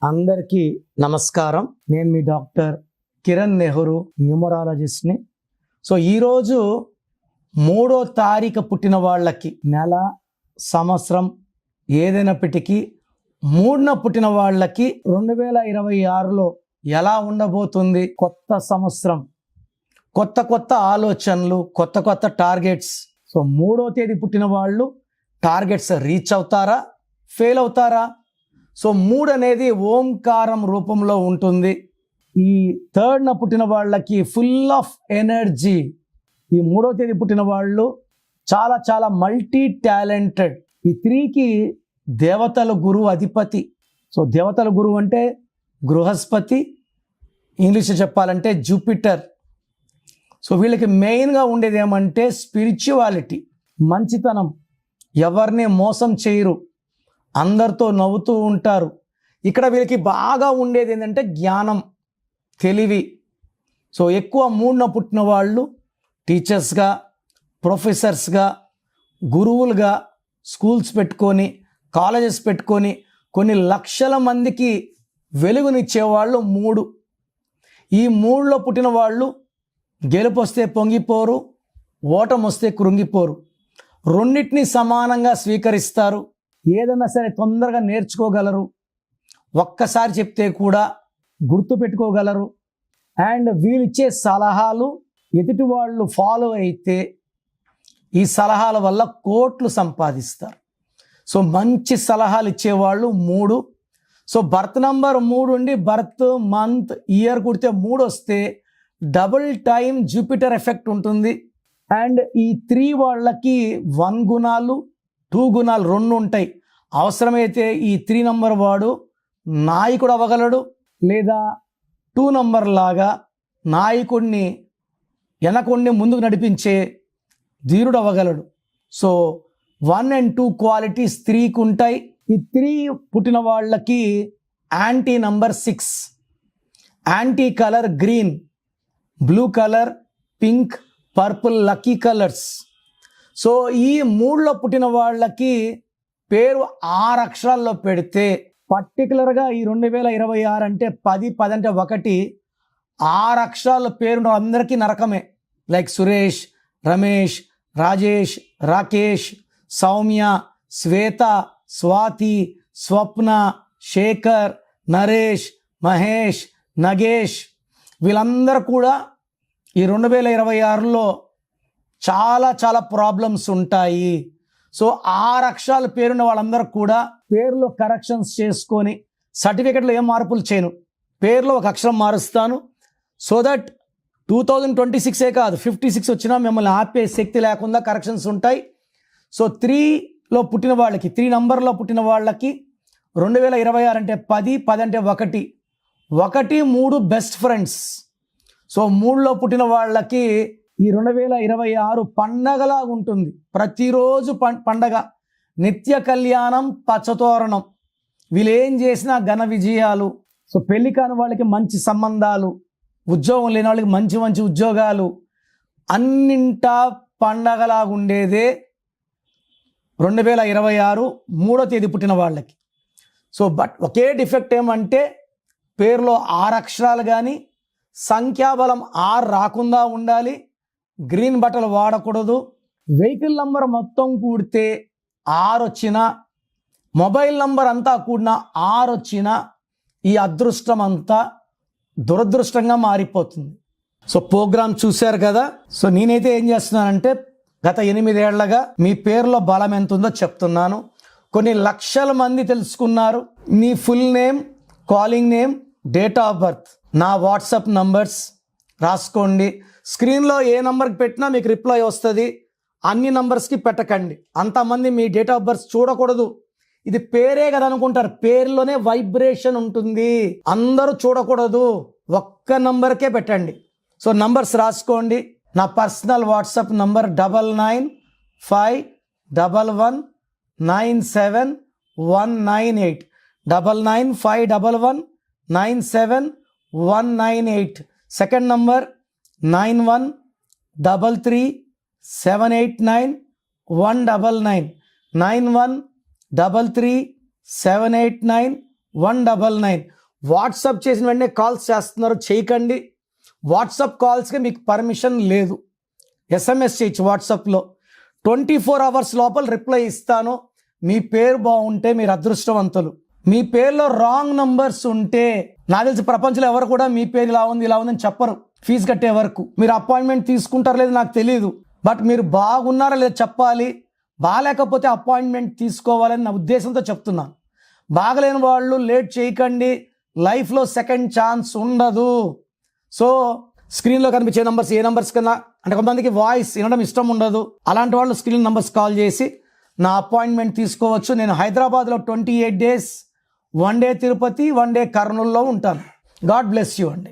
అందరికీ నమస్కారం. నేను మీ డాక్టర్ కిరణ్ నెహ్రూ, న్యూమరాలజిస్ట్ని. ఈరోజు 3వ తారీఖు పుట్టిన వాళ్ళకి, నెల సంవత్సరం ఏదైనప్పటికీ 3న పుట్టిన వాళ్ళకి 2026లో ఎలా ఉండబోతుంది? కొత్త సంవత్సరం, కొత్త ఆలోచనలు, కొత్త టార్గెట్స్. 3వ తేదీ పుట్టిన వాళ్ళు టార్గెట్స్ రీచ్ అవుతారా, ఫెయిల్ అవుతారా? 3 అనేది ఓంకారం రూపంలో ఉంటుంది. ఈ 3న పుట్టిన వాళ్ళకి ఫుల్ ఆఫ్ ఎనర్జీ. ఈ 3వ తేదీ పుట్టిన వాళ్ళు చాలా మల్టీ టాలెంటెడ్. ఈ 3కి దేవతల గురువు అధిపతి. దేవతల గురువు అంటే బృహస్పతి, ఇంగ్లీష్లో చెప్పాలంటే జూపిటర్. వీళ్ళకి మెయిన్గా ఉండేది ఏమంటే స్పిరిచువాలిటీ, మంచితనం, ఎవరిని మోసం చేయరు, అందరితో నవ్వుతూ ఉంటారు. ఇక్కడ వీళ్ళకి బాగా ఉండేది ఏంటంటే జ్ఞానం, తెలివి. ఎక్కువ 3న పుట్టిన వాళ్ళు టీచర్స్గా, ప్రొఫెసర్స్గా, గురువులుగా స్కూల్స్ పెట్టుకొని, కాలేజెస్ పెట్టుకొని కొన్ని లక్షల మందికి వెలుగునిచ్చేవాళ్ళు 3. ఈ 3లో పుట్టిన వాళ్ళు గెలుపు వస్తే పొంగిపోరు, ఓటమి వస్తే కృంగిపోరు. రెండింటిని సమానంగా స్వీకరిస్తారు. ఏదన్నా సరే తొందరగా నేర్చుకోగలరు, ఒక్కసారి చెప్తే కూడా గుర్తు పెట్టుకోగలరు. అండ్ వీళ్ళిచ్చే సలహాలు ఎదుటి వాళ్ళు ఫాలో అయితే ఈ సలహాల వల్ల కోట్లు సంపాదిస్తారు. మంచి సలహాలు ఇచ్చేవాళ్ళు 3. బర్త్ నంబర్ 3 ఉండి బర్త్ మంత్ ఇయర్ కుడితే 3 వస్తే డబుల్ టైం జూపిటర్ ఎఫెక్ట్ ఉంటుంది. అండ్ ఈ 3 వాళ్ళకి 1 గుణాలు 2 గుణాలు 2 ఉంటాయి. అవసరమైతే ఈ 3 నంబర్ వాడు నాయకుడు అవ్వగలడు, లేదా 2 నంబర్ లాగా నాయకుడిని వెనకుండి ముందుకు నడిపించే ధీరుడు అవ్వగలడు. 1 and 2 క్వాలిటీస్ 3కి ఉంటాయి. ఈ 3 పుట్టిన వాళ్ళకి anti number 6, anti colour green, blue colour, pink, purple lucky colours. ఈ 3లో పుట్టిన వాళ్ళకి పేరు 6 అక్షరాల్లో పెడితే, పర్టికులర్గా ఈ 2026 అంటే 10 అంటే 1, 6 అక్షరాల పేరు అందరికీ నరకమే. లైక్ సురేష్, రమేష్, రాజేష్, రాకేష్, సౌమ్య, శ్వేత, స్వాతి, స్వప్న, శేఖర్, నరేష్, మహేష్, నగేష్. వీళ్ళందరూ కూడా ఈ 2026లో చాలా ప్రాబ్లమ్స్ ఉంటాయి. 6 అక్షరాల పేరున్న వాళ్ళందరూ కూడా పేరులో కరెక్షన్స్ చేసుకొని, సర్టిఫికెట్లో ఏం మార్పులు చేయను, పేరులో ఒక అక్షరం మారుస్తాను. దట్ 2026 కాదు 56 వచ్చినా మిమ్మల్ని ఆపే శక్తి లేకుండా కరెక్షన్స్ ఉంటాయి. 3లో పుట్టిన వాళ్ళకి, 3 నంబర్లో పుట్టిన వాళ్ళకి 2026 అంటే 10 అంటే 1, 1, 3 బెస్ట్ ఫ్రెండ్స్. 3లో పుట్టిన వాళ్ళకి ఈ 2026 పండగలా ఉంటుంది. ప్రతిరోజు పండగ, నిత్య కళ్యాణం, పచ్చతోరణం. వీళ్ళు ఏం చేసినా ఘన విజయాలు. పెళ్లి కాని వాళ్ళకి మంచి సంబంధాలు, ఉద్యోగం లేని వాళ్ళకి మంచి ఉద్యోగాలు, అన్నింటా పండగలాగా ఉండేదే 2026 3వ తేదీ పుట్టిన వాళ్ళకి. బట్ ఒకే డిఫెక్ట్ ఏమంటే పేరులో 6 అక్షరాలు కానీ, సంఖ్యాబలం 6 రాకుండా ఉండాలి, గ్రీన్ బట్టలు వాడకూడదు, వెహికల్ నంబర్ మొత్తం కూడితే 6 వచ్చినా, మొబైల్ నంబర్ అంతా కూడినా 6 వచ్చినా ఈ అదృష్టం అంతా దురదృష్టంగా మారిపోతుంది. ప్రోగ్రామ్ చూశారు కదా. నేనైతే ఏం చేస్తున్నానంటే గత 8 ఏళ్లగా మీ పేరులో బలం ఎంత ఉందో చెప్తున్నాను. కొన్ని లక్షల మంది తెలుసుకున్నారు. మీ full name, calling name, date of birth, నా వాట్సాప్ నంబర్స్ రాసుకోండి. స్క్రీన్లో ఏ నంబర్కి పెట్టినా మీకు రిప్లై వస్తుంది. అన్ని నంబర్స్కి పెట్టకండి. అంతమంది మీ డేట్ ఆఫ్ బర్త్ చూడకూడదు. ఇది పేరే కదా అనుకుంటారు, పేరులోనే వైబ్రేషన్ ఉంటుంది. అందరూ చూడకూడదు, ఒక్క నంబర్కే పెట్టండి. నంబర్స్ రాసుకోండి. నా personal WhatsApp number 9951197198, 9951197198. Second number 9133789199, 9133789199. 199. WhatsApp చేసిన వెంటనే కాల్స్ చేస్తున్నారు, చేయకండి. వాట్సాప్ కాల్స్కి మీకు పర్మిషన్ లేదు. SMS చేయొచ్చు వాట్సాప్లో. 24 hours లోపల రిప్లై ఇస్తాను. మీ పేరు బాగుంటే మీరు అదృష్టవంతులు. మీ పేరులో రాంగ్ నంబర్స్ ఉంటే, నాకు తెలిసి ప్రపంచంలో ఎవరు కూడా మీ పేరు ఇలా ఉంది ఇలా ఉందని చెప్పరు ఫీజు కట్టే వరకు. మీరు అపాయింట్మెంట్ తీసుకుంటారో లేదో నాకు తెలియదు, బట్ మీరు బాగున్నారా లేదో చెప్పాలి. బాగాలేకపోతే అపాయింట్మెంట్ తీసుకోవాలని నా ఉద్దేశంతో చెప్తున్నాను. బాగలేని వాళ్ళు లేట్ చేయకండి, లైఫ్లో సెకండ్ ఛాన్స్ ఉండదు. సో స్క్రీన్లో కనిపించే నంబర్స్ ఏ నంబర్స్ కన్నా, అంటే కొంతమందికి వాయిస్ వినడం ఇష్టం ఉండదు, అలాంటి వాళ్ళు స్క్రీన్ నంబర్స్ కాల్ చేసి నా అపాయింట్మెంట్ తీసుకోవచ్చు. నేను హైదరాబాద్లో 28 days, 1 day తిరుపతి, 1 day కర్నూలులో ఉంటాను. గాడ్ బ్లెస్ యూ అండి.